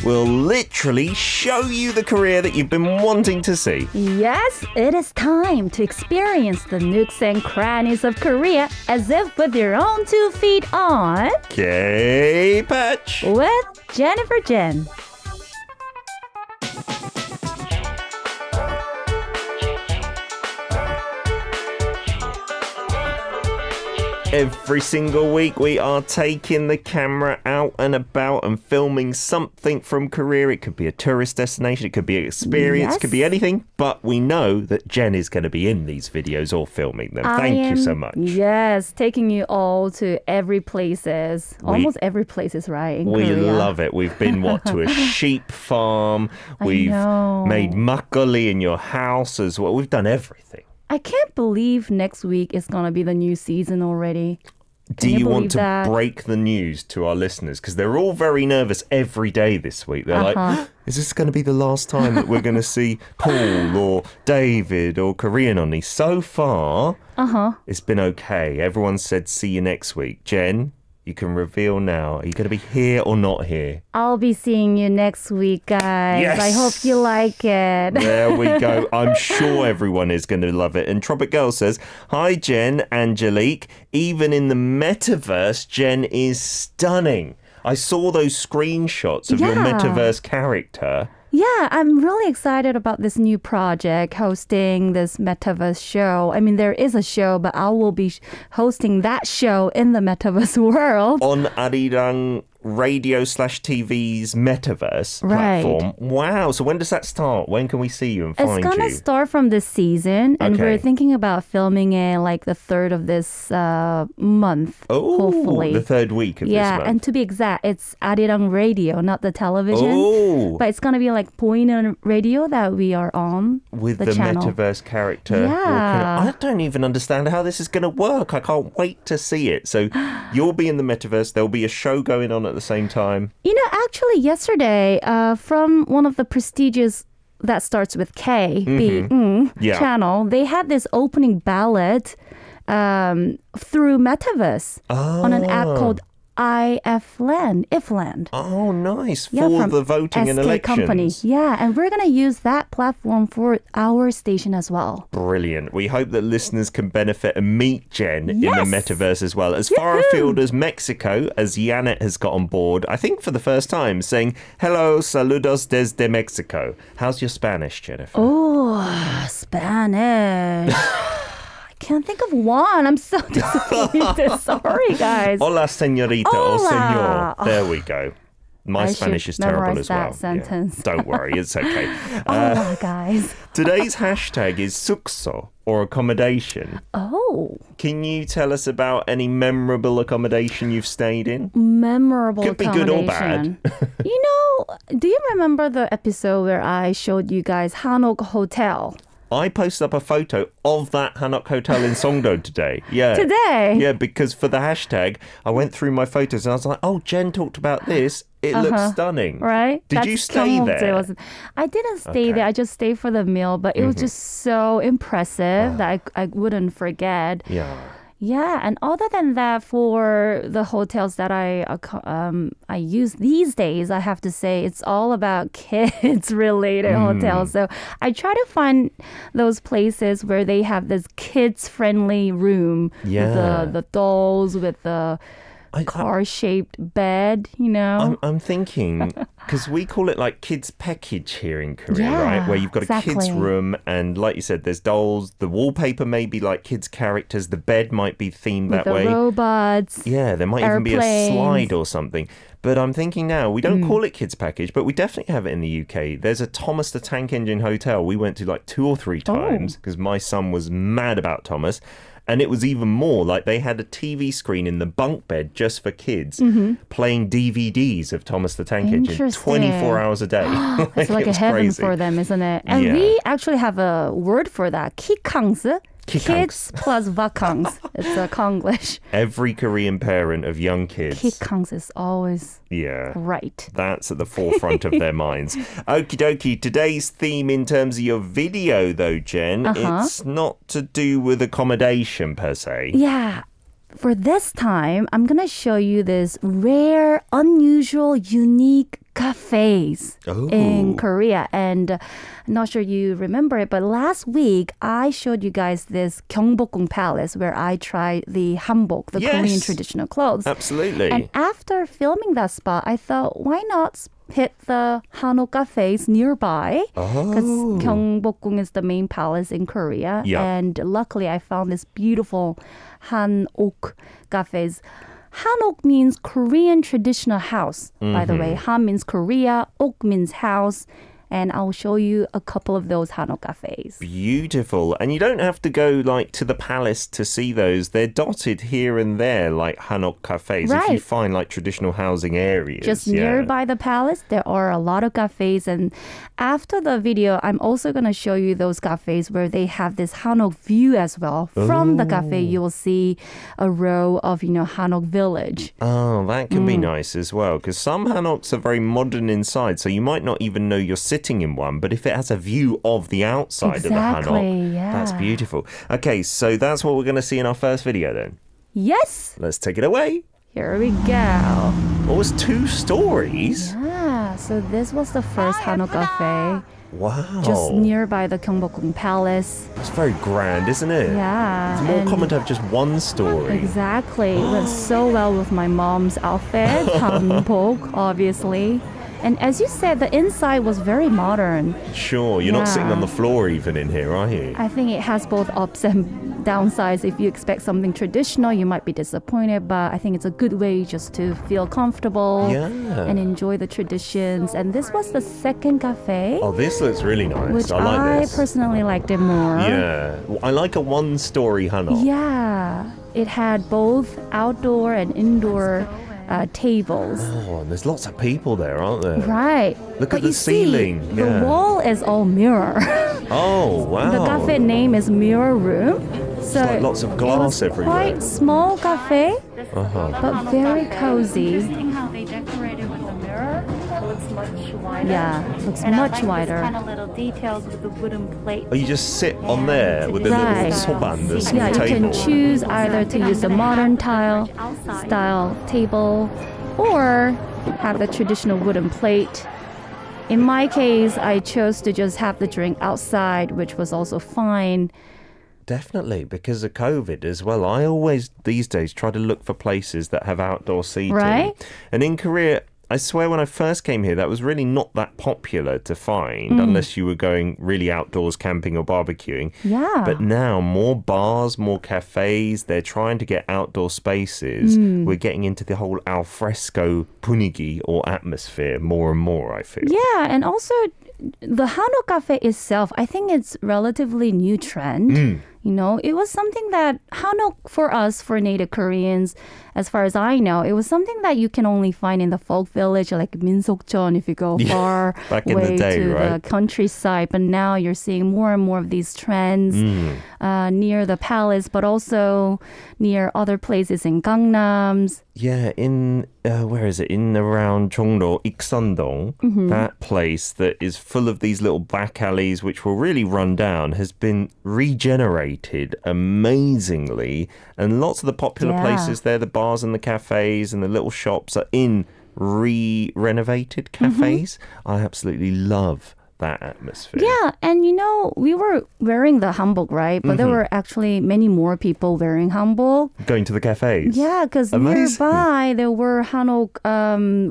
will literally show you the Korea that you've been wanting to see. Yes, it is time to experience the nooks and crannies of Korea as if with your own 2 feet on K-Patch with Jennifer Jin. Every single week we are taking the camera out and about and filming something from Korea. It could be a tourist destination, it could be an experience, it could be anything. But we know that Jen is going to be in these videos or filming them. Thank you so much. Yes, taking you all to every places. Almost every places, right, in We Korea. love it. We've been, to a sheep farm. We've made makgeolli in your house as well. We've done everything. I can't believe next week is going to be the new season already. Do you want to break the news to our listeners? Because they're all very nervous every day this week. They're like, is this going to be the last time that we're going to see Paul or David or Korean on these? So far, it's been okay. Everyone said see you next week. Jen, you can reveal now. Are you going to be here or not here? I'll be seeing you next week, guys. Yes. I hope you like it. There we go. I'm sure everyone is going to love it. And Tropic Girl says, hi, Jen, Angelique. Even in the metaverse, Jen is stunning. I saw those screenshots of your metaverse character. Yeah, I'm really excited about this new project, hosting this metaverse show. I mean, there is a show, but I will be hosting that show in the metaverse world. On Arirang Radio/TV's metaverse platform. Wow. So when does that start? When can we see you and find you? It's going to start from this season, and we're thinking about filming it like the 3rd of this month, hopefully. The 3rd week of this month. Yeah, and to be exact, it's Arirang Radio, not the television. But it's going to be like 보이는 radio that we are on. With the channel. Metaverse character. Yeah. I don't even understand how this is going to work. I can't wait to see it. So you'll be in the Metaverse. There'll be a show going on at the same time. You know, actually yesterday, from one of the prestigious that starts with K, channel, they had this opening ballot through Metaverse on an app called Ifland. Oh, nice. For the voting and elections. Company. Yeah, and we're going to use that platform for our station as well. Brilliant. We hope that listeners can benefit and meet Jen in the metaverse as well. As far afield as Mexico, as Janet has got on board, I think for the first time, saying, hello, saludos desde Mexico. How's your Spanish, Jennifer? Oh, Spanish. Can't think of one. I'm so disappointed. Sorry, guys. Hola, señorita or señor. There we go. My Spanish is terrible as well. Sentence. Yeah. Don't worry, it's okay. Hola, guys. Today's hashtag is sukso, or accommodation. Oh. Can you tell us about any memorable accommodation you've stayed in? Memorable Could be good or bad. You know, do you remember the episode where I showed you guys Hanok Hotel? I posted up a photo of that hanok hotel in Songdo today. Yeah. Today? Yeah, because for the hashtag, I went through my photos and I was like, oh, Jen talked about this. It looks stunning. Right? Did you stay there? I didn't stay there. I just stayed for the meal, but it was just so impressive that I wouldn't forget. Yeah. Yeah, and other than that, for the hotels that I use these days, I have to say it's all about kids-related hotels. So I try to find those places where they have this kids-friendly room. Yeah. The dolls with the car-shaped bed, you know? I'm thinking, because we call it like kids package here in Korea, right? Where you've got a kids room and like you said, there's dolls. The wallpaper may be like kids characters. The bed might be themed that way. Robots. Yeah, there might even be a slide or something. But I'm thinking now, we don't call it kids package, but we definitely have it in the UK. There's a Thomas the Tank Engine hotel we went to like 2 or 3 times because my son was mad about Thomas. And it was even more like they had a TV screen in the bunk bed just for kids playing DVDs of Thomas the Tank Engine 24 hours a day. It's like a heaven for them, isn't it? And we actually have a word for that. Kikangs. Kids plus vakangs. It's a Konglish. Every Korean parent of young kids. Kikangs is always right. That's at the forefront of their minds. Okie dokie. Today's theme in terms of your video, though, Jen, it's not to do with accommodation per se. Yeah. For this time, I'm going to show you this rare, unusual, unique cafes in Korea. And I'm not sure you remember it, but last week I showed you guys this gyeongbokgung palace where I tried the hanbok, the Korean traditional clothes. Absolutely. And after filming that spot, I thought, why not hit the hanok cafes nearby? Because gyeongbokgung is the main palace in Korea. Yeah. And luckily I found this beautiful hanok cafes. Hanok means Korean traditional house, by the way. Han means Korea, ok means house. And I'll show you a couple of those hanok cafes. Beautiful. And you don't have to go like to the palace to see those. They're dotted here and there like hanok cafes. Right. If you find like traditional housing areas. Just nearby the palace, there are a lot of cafes. And after the video, I'm also going to show you those cafes where they have this hanok view as well. From the cafe, you will see a row of, hanok village. Oh, that can be nice as well. Because some hanoks are very modern inside. So you might not even know you're sitting in one, but if it has a view of the outside of the hanok, that's beautiful. Okay, so that's what we're going to see in our first video then. Yes. Let's take it away. Here we go. What was 2 stories? Yeah, so this was the first hanok cafe. Wow. Just nearby the Gyeongbokgung Palace. It's very grand, isn't it? Yeah. It's more common to have just one story. Exactly. It went so well with my mom's outfit, hanbok, obviously. And as you said, the inside was very modern. Sure, you're not sitting on the floor even in here, are you? I think it has both ups and downsides. If you expect something traditional, you might be disappointed, but I think it's a good way just to feel comfortable and enjoy the traditions. And this was the second cafe. Oh, this looks really nice. Which I like this. I personally liked it more. Yeah, I like a one-story hanok. Yeah, it had both outdoor and indoor tables. Oh, and there's lots of people there, aren't there? Right. Look at the ceiling. The wall is all mirror. Oh, wow. The cafe name is Mirror Room. So like lots of glass everywhere. Quite small cafe, but very cozy. How they decorated with the mirror. It looks much wider. Yeah, looks And much I like wider. Kind of little details with the wooden plate. Oh, you just sit on there with the Right. little soban, the small Yeah, you table. can choose either to use the modern style table or have the traditional wooden plate. In my case, I chose to just have the drink outside, which was also fine. Definitely, because of COVID as well. I always, these days, try to look for places that have outdoor seating. Right. And in Korea, I swear when I first came here, that was really not that popular to find unless you were going really outdoors camping or barbecuing. Yeah. But now, more bars, more cafes, they're trying to get outdoor spaces. We're getting into the whole al fresco punigi or atmosphere more and more, I feel. Yeah, and also the hanok cafe itself, I think it's relatively new trend. It was something that hanok for us, for native Koreans, as far as I know, it was something that you can only find in the folk village, like Minsokjeon, if you go far back in way the day, to right? the countryside. But now you're seeing more and more of these trends near the palace, but also near other places in Gangnams. Yeah, in where is it? In around Chongdo, Iksan-dong, that place that is full of these little back alleys, which will really run down, has been regenerated amazingly, and lots of the popular places there, the bars and the cafes and the little shops, are in renovated cafes. I absolutely love that atmosphere. Yeah, and we were wearing the hanbok, right? But there were actually many more people wearing hanbok. Going to the cafes. Yeah, because Amazing. nearby there were hanok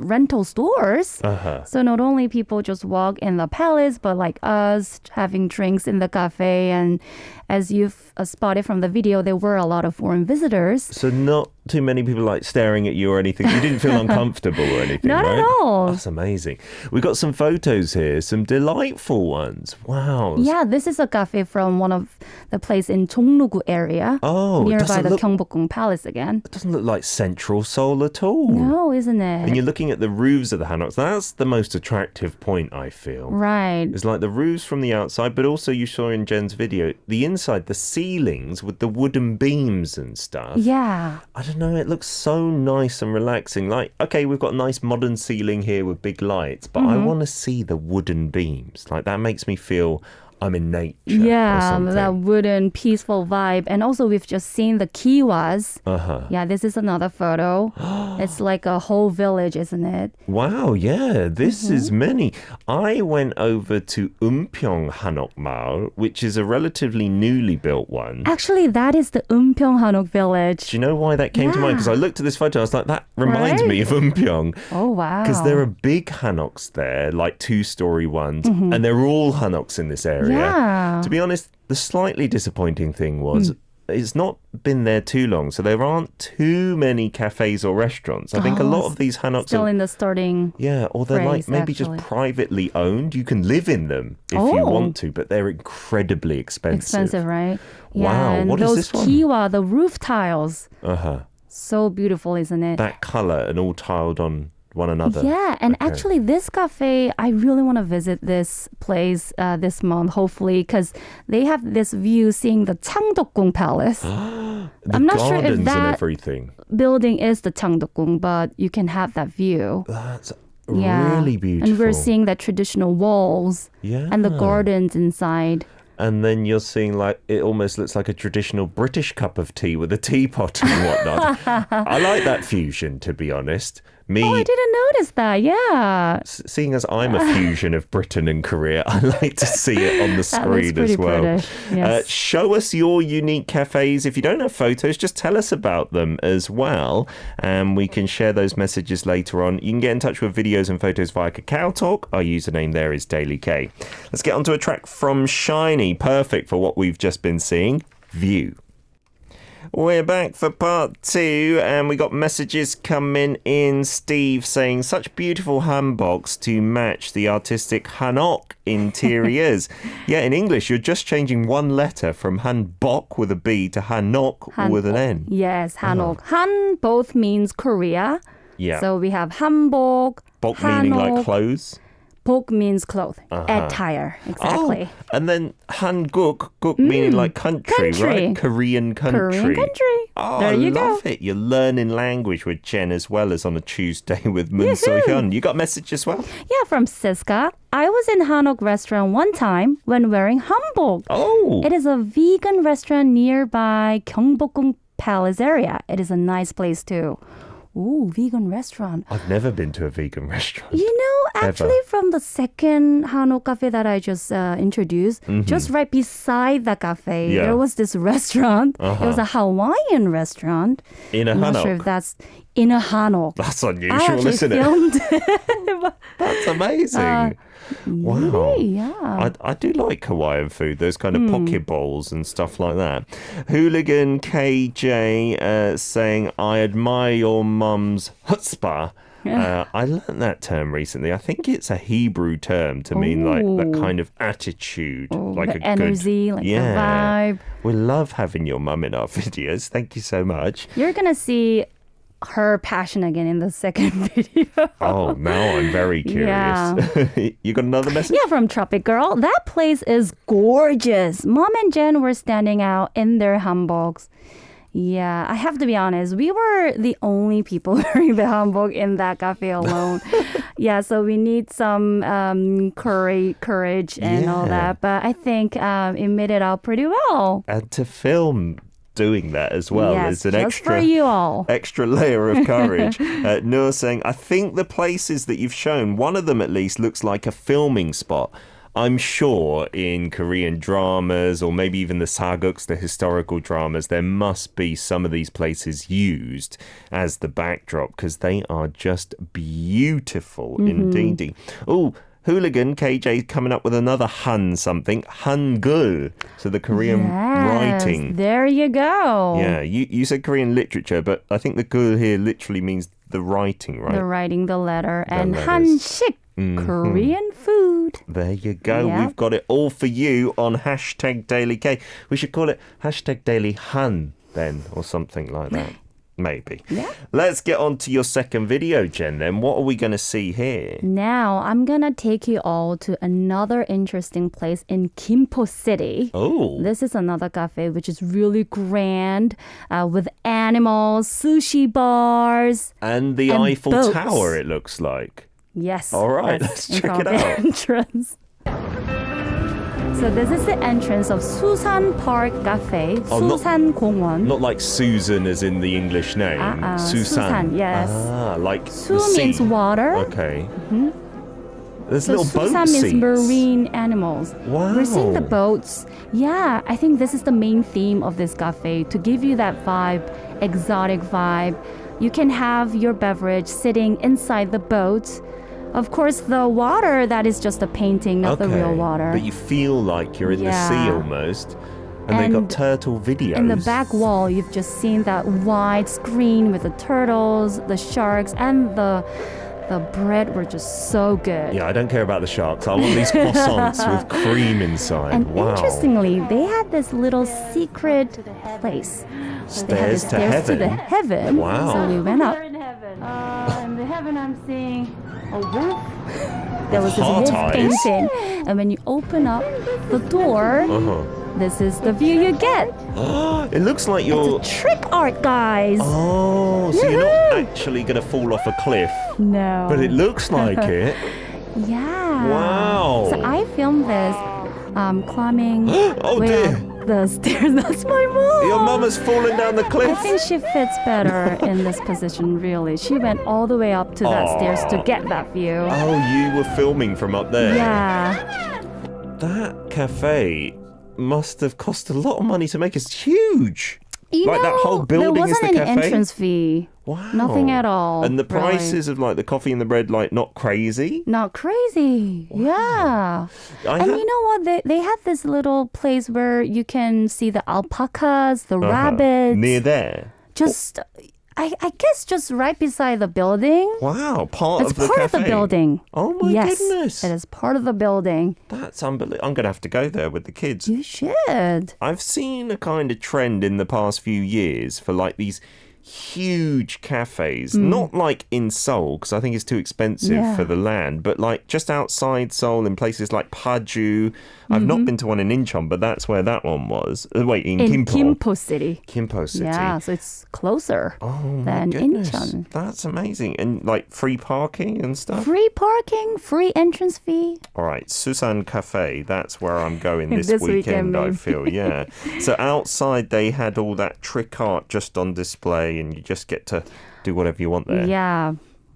rental stores. So not only people just walk in the palace, but like us having drinks in the cafe. And as you've spotted from the video, there were a lot of foreign visitors. So not too many people like staring at you or anything. You didn't feel uncomfortable or anything, Not right? at all. That's amazing. We've got some photos here, some delightful ones. Wow. Yeah, this is a cafe from one of the place in Jongno-gu area. Oh, it nearby doesn't the look- Gyeongbokgung Palace again. It doesn't look like Central Seoul at all. No, isn't it? And you're looking at the roofs of the hanoks. That's the most attractive point, I feel. Right. It's like the roofs from the outside, but also you saw in Jen's video, the inside, the ceilings with the wooden beams and stuff. Yeah. I don't know, it looks so nice and relaxing. Like, okay, we've got a nice modern ceiling here with big lights, but I want to see the wooden beams. Like, that makes me feel I'm in nature. Yeah, or something. that wooden, peaceful vibe. And also, we've just seen the kiwas. Uh-huh. Yeah, this is another photo. It's like a whole village, isn't it? Wow, yeah, this is many. I went over to Umpyeong Hanok Mall, which is a relatively newly built one. Actually, that is the Umpyeong Hanok village. Do you know why that came to mind? Because I looked at this photo, I was like, that reminds me of Umpyeong. Oh, wow. Because there are big hanoks there, like 2-story ones, and they're all hanoks in this area. Yeah. To be honest, the slightly disappointing thing was it's not been there too long, so there aren't too many cafes or restaurants. I think a lot of these hanoks Still are... in the starting. Yeah, or they're like phrase, maybe actually. just privately owned. You can live in them if you want to, but they're incredibly expensive. Expensive, right? Yeah, Wow, and what is those this one? kiwa, the roof tiles. Uh-huh. So beautiful, isn't it? That colour and all tiled on one another. Yeah, and Okay. actually this cafe, I really want to visit this place this month, hopefully, because they have this view seeing the Changdeokgung Palace. The I'm not sure if gardens and that- everything. Building is the Changdeokgung, but you can have that view. That's Yeah. really beautiful. And we're seeing the traditional walls Yeah. and the gardens inside. And then you're seeing like it almost looks like a traditional British cup of tea with a teapot and whatnot. I like that fusion, to be honest. Me, Oh, I didn't notice that. Yeah. seeing as I'm a fusion of Britain and Korea, I like to see it on the That looks screen pretty as well. British, yes. Show us your unique cafes. If you don't have photos, just tell us about them as well, and we can share those messages later on. You can get in touch with videos and photos via Kakao Talk. Our username there is Daily K. Let's get onto a track from Shiny, perfect for what we've just been seeing, View. We're back for part 2, and we got messages coming in. Steve saying, such beautiful hanboks to match the artistic hanok interiors. Yeah, in English, you're just changing one letter from hanbok with a B to hanok with an N. Yes, hanok. Han both means Korea. Yeah. So we have hanbok, Bok meaning like hanok. clothes. Bok means clothes, attire. Exactly. Oh, and then hanguk, guk meaning like country, country. right? Korean country. Korean country. Oh, There you I go. love it. You're learning language with Jen as well as on a Tuesday with Moon So-hyun. You got a message as well? Yeah, from Siska. I was in Hanok restaurant one time when wearing hanbok. Oh. It is a vegan restaurant nearby gyeongbokgung Palace area. It is a nice place too. Ooh, vegan restaurant. I've never been to a vegan restaurant. You know, actually from the second Hanok cafe that I just introduced, just right beside the cafe, Yeah. there was this restaurant. It was a Hawaiian restaurant. In a I'm not sure hanok. if that's in a Hanok. That's I unusual, actually isn't it? filmed it. That's amazing. Wow. Really? Yeah. I do like Hawaiian food, those kind of poke bowls and stuff like that. Hooligan KJ saying, I admire your mum's chutzpah. I learned that term recently. I think it's a Hebrew term to mean like that kind of attitude, like the a energy, good, like the vibe. We love having your mum in our videos. Thank you so much. You're going to see her passion again in the second video. Oh, now I'm very curious. Yeah. You got another message? Yeah, from Tropic Girl. That place is gorgeous. Mom and Jen were standing out in their hanboks. Yeah, I have to be honest. We were the only people wearing the hanbok in that cafe alone. Yeah, so we need some courage and all Yeah. that. But I think it made it out pretty well. And to film doing that as well Yes, is an just extra for you all. extra layer of courage. Noor saying, I think the places that you've shown, one of them at least looks like a filming spot. I'm sure in Korean dramas or maybe even the saguks, the historical dramas, there must be some of these places used as the backdrop because they are just beautiful indeed. Oh, Hooligan KJ coming up with another Han something, Hangul. So the Korean writing. There you go. Yeah, you said Korean literature, but I think the gul here literally means the writing, right? The writing, the letter, and letters. hanshik, Korean food. There you go. Yeah. We've got it all for you on hashtag Daily K. We should call it hashtag Daily Han then, or something like that. Maybe. Yeah. Let's get on to your second video, Jen, then. What are we going to see here? Now, I'm going to take you all to another interesting place in Kimpo City. Oh. This is another cafe which is really grand with animals, sushi bars. And the and Eiffel boats. Tower, it looks like. Yes. All right, that's let's in check front it of the out. entrance. So this is the entrance of Susan Park Cafe, Susan Gongwon. Not like Susan as in the English name. Susan, yes. Like Su the sea. means water. Okay. There's So little boat Susan seats. means marine animals. Wow. We're seeing the boats. Yeah, I think this is the main theme of this cafe, to give you that vibe, exotic vibe. You can have your beverage sitting inside the boat. Of course, the water, that is just a painting, not the real water. But you feel like you're in the sea almost. And they got turtle videos. In the back wall, you've just seen that wide screen with the turtles, the sharks, and the bread were just so good. Yeah, I don't care about the sharks. I want these croissants with cream inside. And wow. interestingly, they had this little secret place. They had Stairs the to stairs to heaven. the heaven. Wow. So we went up. We're in heaven. In the heaven, I'm seeing a wolf. There was this Heart wolf eyes. painting. And when you open up the door, this is the view you get. It looks like you're... It's a trick art, guys. Oh, so you're not actually going to fall off a cliff. No. But it looks like it. Yeah. Wow. So I filmed this climbing Oh, way dear. up the stairs. That's my mom. Your mama's falling down the cliff. I think she fits better in this position, really. She went all the way up to that stairs to get that view. Oh, you were filming from up there. Yeah. That cafe must have cost a lot of money to make. It's huge. You Like know, that whole building there is wasn't the any cafe? entrance fee. Wow. Nothing at all. And the really. prices of like the coffee and the bread, like not crazy. Not crazy. Yeah. And you know what? They had this little place where you can see the alpacas, the rabbits. Near there. Just, I guess just right beside the building. Wow, part It's of the part cafe. of the building. Oh my yes, goodness. it is part of the building. That's unbelievable. I'm going to have to go there with the kids. You should. I've seen a kind of trend in the past few years for like these huge cafes, not like in Seoul because I think it's too expensive for the land, but like just outside Seoul in places like Paju. I've not been to one in Incheon, but that's where that one was. Wait, in Kimpo. Kimpo City. Kimpo City. Yeah, so it's closer Oh my than goodness. Incheon. That's amazing. And like free parking and stuff. Free parking, free entrance fee. All right, Susan Cafe, that's where I'm going this, This weekend, weekend, I maybe. feel, yeah. So outside they had all that trick art just on display and you just get to do whatever you want there.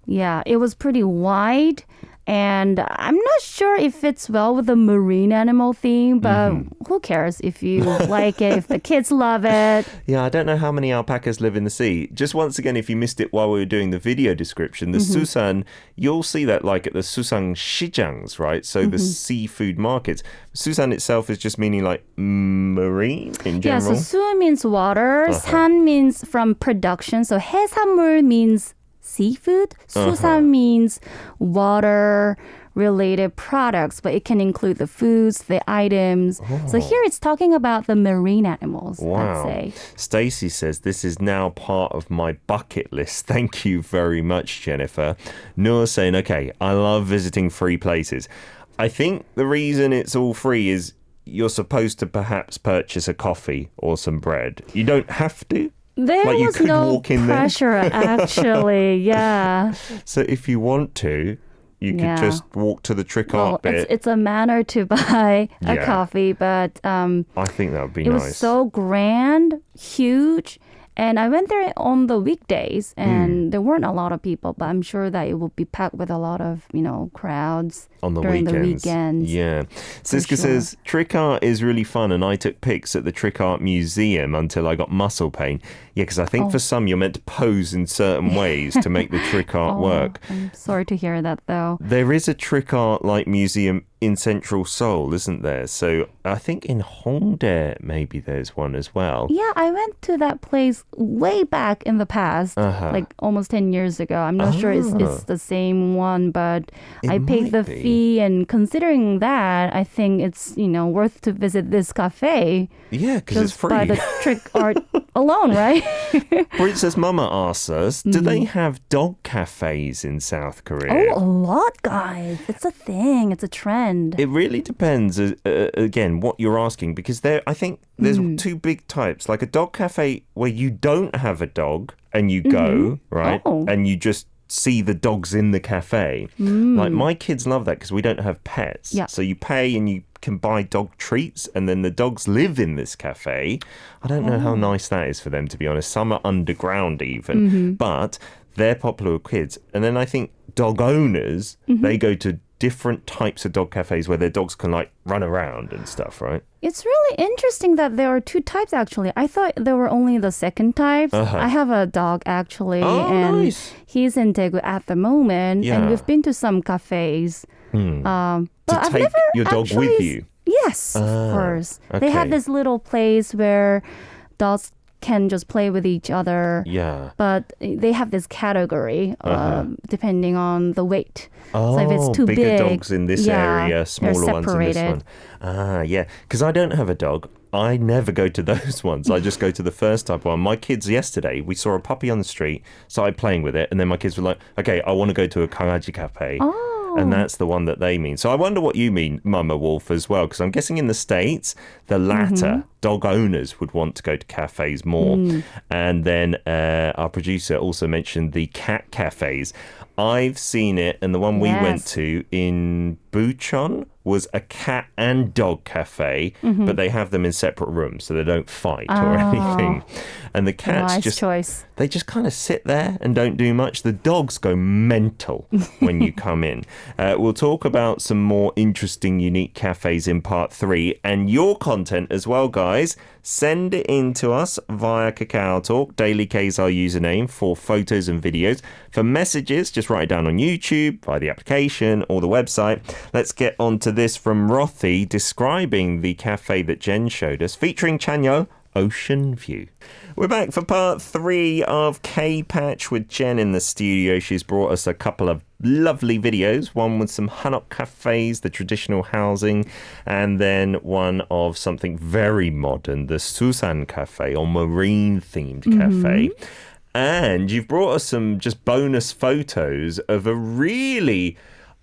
Yeah, it was pretty wide. And I'm not sure if it's well with the marine animal theme, but who cares if you like it, if the kids love it. Yeah, I don't know how many alpacas live in the sea. Just once again, if you missed it while we were doing the video description, the Susan, you'll see that like at the Susan Shijangs, right? So the seafood markets. Susan itself is just meaning like marine in Yeah, general. so 수 means water, 산 means from production. So 해산물 means seafood. 수산 means water related products, but it can include the foods, the items. So here it's talking about the marine animals, I'd Wow. say. Stacey says, this is now part of my bucket list. Thank you very much, Jennifer. Noor saying, okay, I love visiting free places. I think the reason it's all free is you're supposed to perhaps purchase a coffee or some bread. You don't have to. There Like you was could no walk in there. pressure, actually. Yeah. So if you want to, you could Yeah. just walk to the trick Well, art bit. it's a manner to buy a Yeah. coffee, but I think that would be it nice. was so grand, huge. And I went there on the weekdays, and there weren't a lot of people, but I'm sure that it will be packed with a lot of, crowds on the during weekends. the weekends. Yeah. Siska sure. says, trick art is really fun and I took pics at the trick art museum until I got muscle pain. Yeah, because I think for some you're meant to pose in certain ways to make the trick art work. I'm sorry to hear that, though. There is a trick art like museum in central Seoul, isn't there? So I think in Hongdae maybe there's one as well. Yeah, I went to that place way back in the past, like almost 10 years ago. I'm not sure it's the same one, but I paid the might be. fee, and considering that, I think it's, worth to visit this cafe. Yeah, because it's Just free. by the trick art alone, right? Princess Mama asks us, do they have dog cafes in South Korea? Oh, a lot, guys. It's a thing. It's a trend. It really depends, again, what you're asking, because I think there's two big types, like a dog cafe where you don't have a dog and you go, right? Oh. And you just see the dogs in the cafe. Like my kids love that because we don't have pets. Yeah. So you pay and you can buy dog treats, and then the dogs live in this cafe. I don't know how nice that is for them, to be honest. Some are underground even, but they're popular with kids. And then I think dog owners, they go to different types of dog cafes where their dogs can like run around and stuff, right? It's really interesting that there are two types actually. I thought there were only the second types. I have a dog actually, and nice. he's in Daegu at the moment, and we've been to some cafes. But To I've take never your dog actually, with you. Yes, of course. They have okay. this little place where dogs can just play with each other. Yeah. But they have this category depending on the weight. So if it's too bigger big, dogs in this area, smaller ones in this one. Yeah. Because I don't have a dog. I never go to those ones. I just go to the first type one. My kids yesterday, we saw a puppy on the street, started playing with it, and then my kids were like, okay, I want to go to a 강아지 cafe. And that's the one that they mean. So I wonder what you mean, Mama Wolf, as well, because I'm guessing in the States, the latter, dog owners would want to go to cafes more. And then our producer also mentioned the cat cafes. I've seen it, and the one we went to in Bucheon was a cat and dog cafe, but they have them in separate rooms so they don't fight or anything. And the cats they just kind of sit there and don't do much. The dogs go mental when you come in. We'll talk about some more interesting, unique cafes in part 3 and your content as well, guys. Send it in to us via Kakao Talk. Daily K is our username for photos and videos. For messages, just write it down on YouTube, via the application or the website. Let's get on to this from Rothy describing the cafe that Jen showed us, featuring Chanyeol, Ocean View. We're back for part 3 of K-Patch with Jen in the studio. She's brought us a couple of lovely videos, one with some hanok cafes, the traditional housing, and then one of something very modern, the Susan Cafe, or marine-themed cafe. And you've brought us some just bonus photos of a really,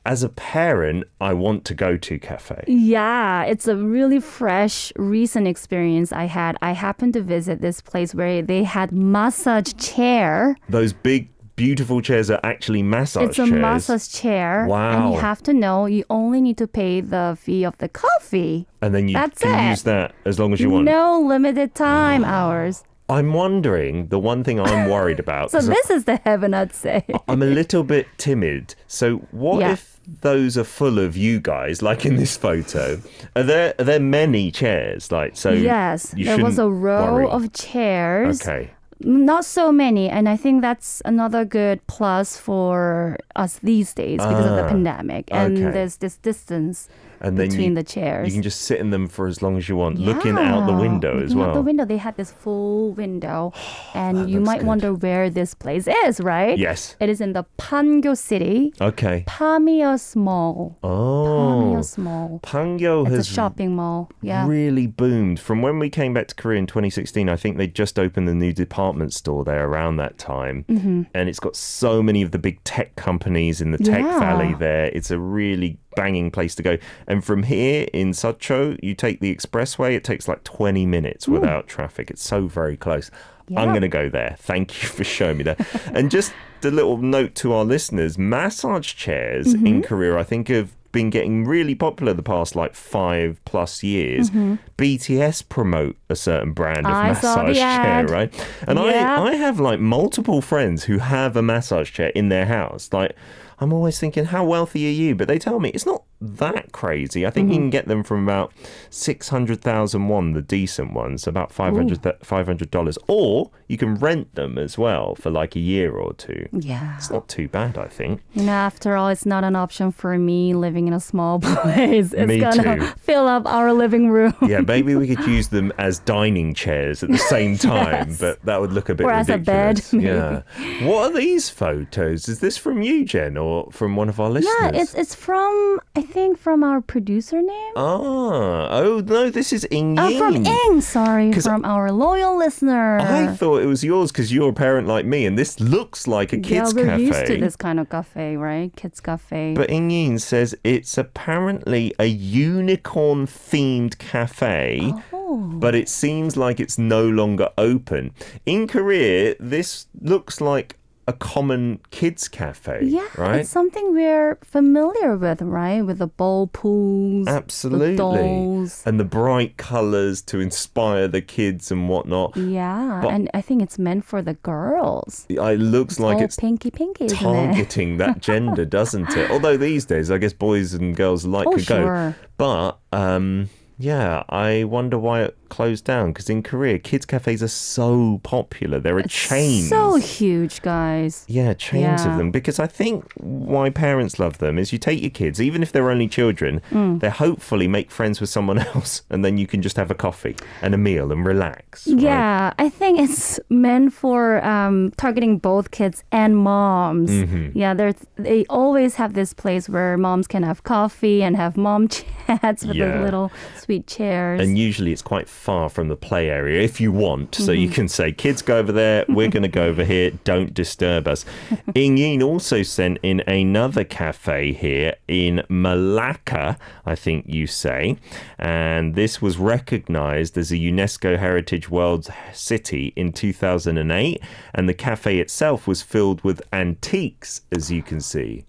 as a parent, I want to go to cafe. Yeah, it's a really fresh, recent experience I had. I happened to visit this place where they had massage chair. Those big, beautiful chairs are actually massage It's chairs. a massage chair. Wow. And you have to know you only need to pay the fee of the coffee. And then you That's can it. use that as long as you want. No limited time hours. I'm wondering, the one thing I'm worried about, So 'cause this is the heaven, I'd say. I'm a little bit timid. So what if those are full of you guys, like in this photo? Are there many chairs? Like, so Yes, you there was a shouldn't row worry. of chairs. Okay. Not so many, and I think that's another good plus for us these days because of the pandemic. And okay. there's this distance And then between the chairs. You can just sit in them for as long as you want, looking out the window as Looking well. out the window, they had this full window, and you looks might good. wonder where this place is, right? Yes. It is in the Pangyo city, Okay. Pamias Mall. Oh. Pamias Mall. Pangyo It's a has shopping mall. Yeah. really boomed. From when we came back to Korea in 2016, I think they just opened the new department store there around that time. And it's got so many of the big tech companies in the tech Yeah. valley there. It's a really banging place to go. And from here in Seocho, you take the expressway, it takes like 20 minutes without traffic. It's so very close. I'm going to go there. Thank you for showing me that. And just a little note to our listeners, massage chairs in Korea, I think, have been getting really popular the past like 5+ years. BTS promote a certain brand of I saw massage the chair, ad. right? And I have like multiple friends who have a massage chair in their house. Like, I'm always thinking, how wealthy are you? But they tell me it's not that crazy. I think you can get them from about 600,000 won, the decent ones, about $500, or you can rent them as well for like a year or two. Yeah. It's not too bad, I think. You know, after all, it's not an option for me living in a small place. It's Me gonna too. fill up our living room. Yeah, maybe we could use them as dining chairs at the same time, but that would look a bit Or as a ridiculous. bed, maybe. Yeah. What are these photos? Is this from you, Jen, or from one of our listeners? Yeah, it's from, I think, from our producer name. Oh no, this is Ing Yin. From Ing, sorry, 'Cause from our loyal listener. I thought it was yours because you're a parent like me, and this looks like a kids' we're cafe. used to this kind of cafe, right? Kids cafe. But Ing Yin says it's apparently a unicorn-themed cafe, but it seems like it's no longer open. In Korea, this looks like a common kids cafe, Yeah, right? it's something we're familiar with, right? With the ball pools, Absolutely. the dolls. And the bright colors to inspire the kids and whatnot. Yeah, But- and I think it's meant for the girls. It looks like all it's pinky, isn't it? targeting that gender, doesn't it? Although these days, I guess boys and girls alike could sure. go. But, yeah, I wonder why it closed down. Because in Korea, kids' cafes are so popular. There are chains. So huge, guys. Yeah, chains of Yeah. them. Because I think why parents love them is you take your kids, even if they're only children, they hopefully make friends with someone else, and then you can just have a coffee and a meal and relax. Right? Yeah, I think it's meant for targeting both kids and moms. Mm-hmm. Yeah, they always have this place where moms can have coffee and have mom chats with Yeah. the little sweet chairs. And usually it's quite far from the play area if you want. So you can say, kids go over there, we're going to go over here, don't disturb us. Ing Yin also sent in another cafe here in Malacca, I think you say. And this was recognized as a UNESCO Heritage World City in 2008. And the cafe itself was filled with antiques, as you can see.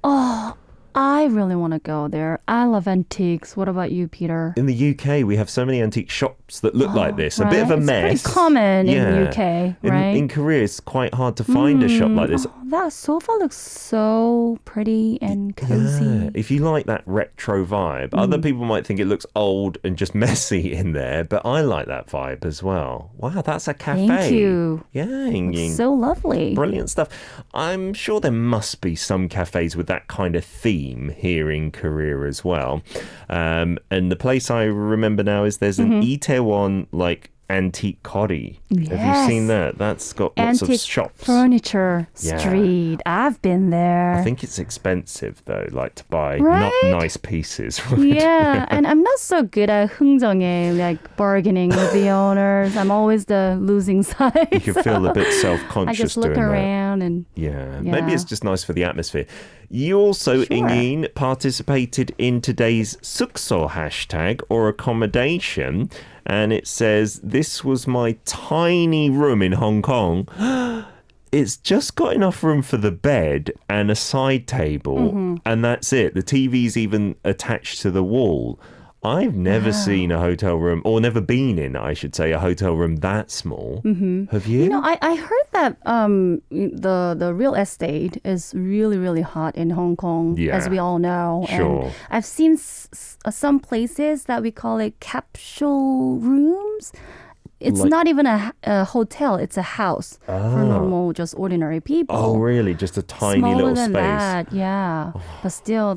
I really want to go there. I love antiques. What about you, Peter? In the UK, we have so many antique shops that look like this. A bit of a It's mess. pretty common in the UK, right? In Korea, it's quite hard to find a shop like this. That sofa looks so pretty and cozy. Yeah, if you like that retro vibe, other people might think it looks old and just messy in there, but I like that vibe as well. Wow, that's a cafe. Thank you. Yeah, Ying Ying. So lovely. Brilliant stuff. I'm sure there must be some cafes with that kind of theme here in Korea as well. And the place I remember now is there's an Itaewon like antique kori. Have you seen that? That's got lots of Antique shops. furniture Yeah. street. I've been there. I think it's expensive though, like to buy Right? not nice pieces. Right? Yeah, and I'm not so good at 흥정에, like bargaining with the owners. I'm always the losing side. You can feel a bit I self-conscious just look doing that. around and Yeah, Yeah. maybe it's just nice for the atmosphere. You also, Sure. Ingin, participated in today's sukso hashtag or accommodation, and it says, this was my tiny room in Hong Kong. It's just got enough room for the bed and a side table, and that's it. The TV's even attached to the wall. I've never seen a hotel room, or never been in, I should say, a hotel room that small. Have you? You know, I heard that the real estate is really, really hot in Hong Kong, Yeah. as we all know. Sure. And I've seen some places that we call it capsule rooms. It's Like- not even a hotel, it's a house for normal, just ordinary people. Oh, really? Just a tiny Smaller little than space. that, yeah. But still,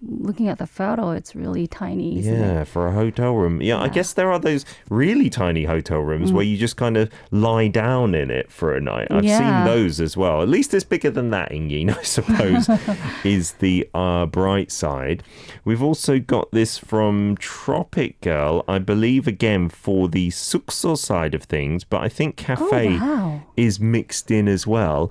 looking at the photo, it's really tiny. Isn't it? Yeah, for a hotel room. Yeah, I guess there are those really tiny hotel rooms where you just kind of lie down in it for a night. I've seen Yeah. those as well. At least it's bigger than that, Ingin, I suppose, is the bright side. We've also got this from Tropic Girl, I believe, again, for the sukso side of things, but I think cafe wow. is mixed in as well.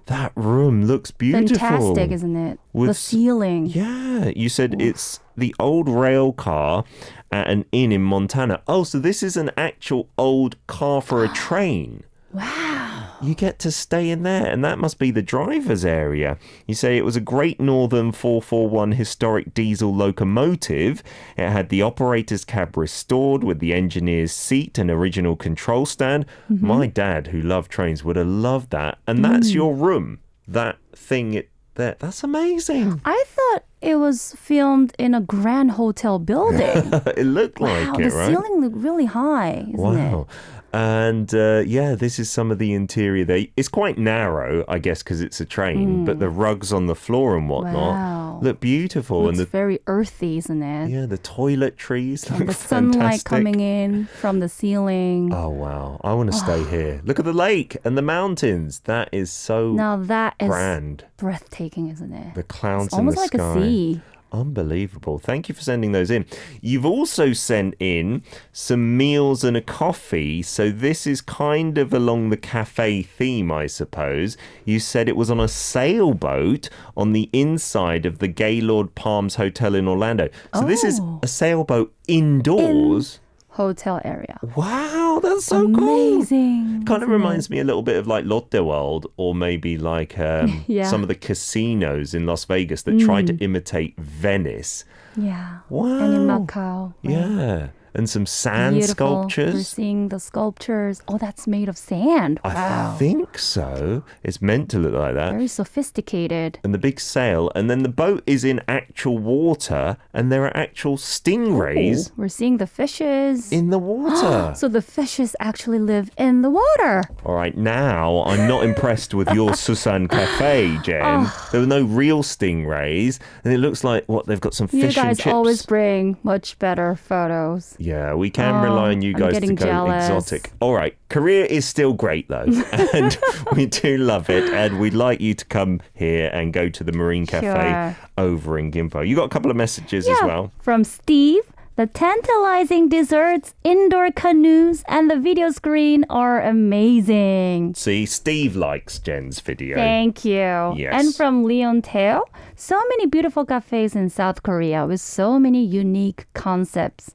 That room looks beautiful. Fantastic, isn't it? The With- ceiling. Yeah, you said it's the old rail car at an inn in Montana. Oh, so this is an actual old car for a train. Wow. You get to stay in there, and that must be the driver's area. You say it was a Great Northern 441 historic diesel locomotive. It had the operator's cab restored with the engineer's seat and original control stand. My dad, who loved trains, would have loved that. And that's your room. That thing that's amazing. I thought it was filmed in a grand hotel building. It looked like Wow, it, the right? ceiling looked really high, isn't it? Wow. And yeah, this is some of the interior there. It's quite narrow, I guess, because it's a train, but the rugs on the floor and whatnot Wow. look beautiful. It's And the very earthy, isn't it? yeah, the toiletries look And the sunlight fantastic. coming in from the ceiling. Oh wow, I want to stay here. Look at the lake and the mountains. That is so Now that is grand. breathtaking, isn't it? The clouds It's in almost the like sky. a sea. Unbelievable. Thank you for sending those in. You've also sent in some meals and a coffee. So this is kind of along the cafe theme, I suppose. You said it was on a sailboat on the inside of the Gaylord Palms Hotel in Orlando. So this is Oh. a sailboat indoors. hotel area. Wow, that's so Amazing. cool. Kind of reminds me a little bit of like Lotte World or maybe like some of the casinos in Las Vegas that try to imitate Venice. Yeah. Wow. And in Macau. Right? Yeah. And some sand Beautiful. sculptures. We're seeing the sculptures. Oh, that's made of sand. I Wow. think so. It's meant to look like that. Very sophisticated. And the big sail, and then the boat is in actual water, and there are actual stingrays We're seeing the fishes. in the water. So the fishes actually live in the water. All right, now I'm not impressed with your Susan Cafe, Jen. There were no real stingrays, and it looks like they've got some You fish and guys chips. always bring much better photos. Yeah, we can rely on you I'm guys to getting go jealous. exotic. All right, Korea is still great though, and we do love it, and we'd like you to come here and go to the Marine Cafe Sure. over in Gimpo. You got a couple of messages as well. From Steve. The tantalizing desserts, indoor canoes, and the video screen are amazing. See, Steve likes Jen's video. Thank you. Yes. And from Leon Teo, so many beautiful cafes in South Korea with so many unique concepts.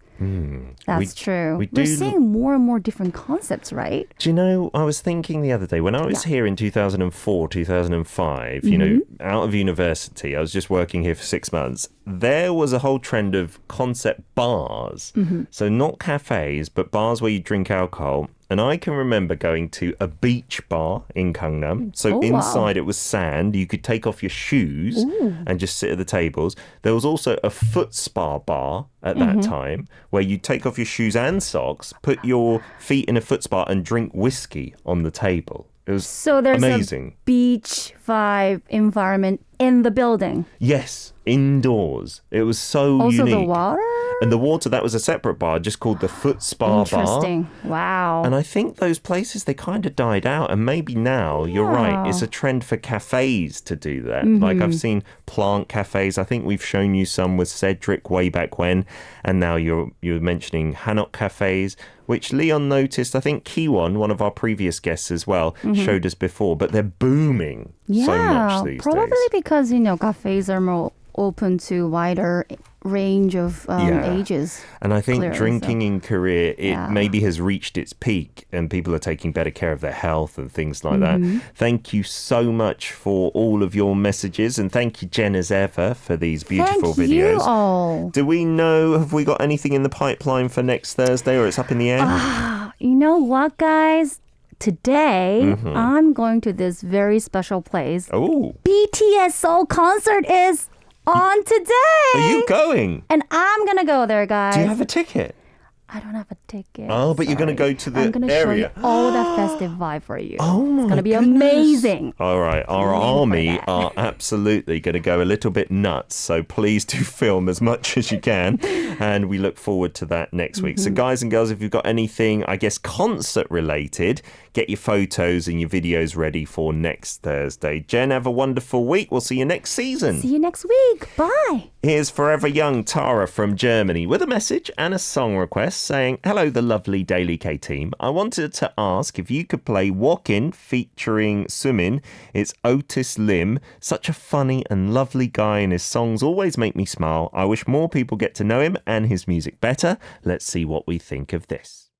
That's true. we We're do- seeing more and more different concepts, right? Do you know, I was thinking the other day, when I was here in 2004, 2005, you know, out of university, I was just working here for 6 months, there was a whole trend of concept bars. So not cafes, but bars where you drink alcohol. And I can remember going to a beach bar in Gangnam. So Oh, wow. inside it was sand. You could take off your shoes and just sit at the tables. There was also a foot spa bar at that time where you take off your shoes and socks, put your feet in a foot spa and drink whiskey on the table. It was So there's amazing. a beach vibe environment in the building. Yes, indoors. It was so Also unique. the water? And the water, that was a separate bar just called the Foot Spa Bar. Interesting. Wow. And I think those places, they kind of died out. And maybe now, you're right, it's a trend for cafes to do that. Like I've seen plant cafes. I think we've shown you some with Cedric way back when. And now you're mentioning hanok cafes, which Leon noticed. I think Kiwon, one of our previous guests as well, showed us before. But they're booming so much these probably days. because, cafes are more open to wider range of ages. And I think Clearly drinking so. in Korea, it Yeah. maybe has reached its peak and people are taking better care of their health and things like that. Thank you so much for all of your messages. And thank you, Jen, as ever, for these beautiful Thank videos. you all. Do we know, have we got anything in the pipeline for next Thursday or it's up in the air? You know what, guys? Today, I'm going to this very special place. Oh, BTS Seoul concert is on today. are you going? And I'm going to go there, guys. Do you have a ticket? I don't have a ticket. Oh, but you're going to sorry. go to the I'm going to area. show you all that festive vibe for you. Oh my It's going to be goodness. amazing. All right, our Live for army that. are absolutely going to go a little bit nuts. So please do film as much as you can. And we look forward to that next week. So guys and girls, if you've got anything, I guess, concert related, get your photos and your videos ready for next Thursday. Jen, have a wonderful week. We'll see you next season. See you next week. Bye. Here's Forever Young Tara from Germany with a message and a song request saying, hello, the lovely Daily K team. I wanted to ask if you could play Walk In featuring Sumin. It's Otis Lim. Such a funny and lovely guy, and his songs always make me smile. I wish more people get to know him and his music better. Let's see what we think of this.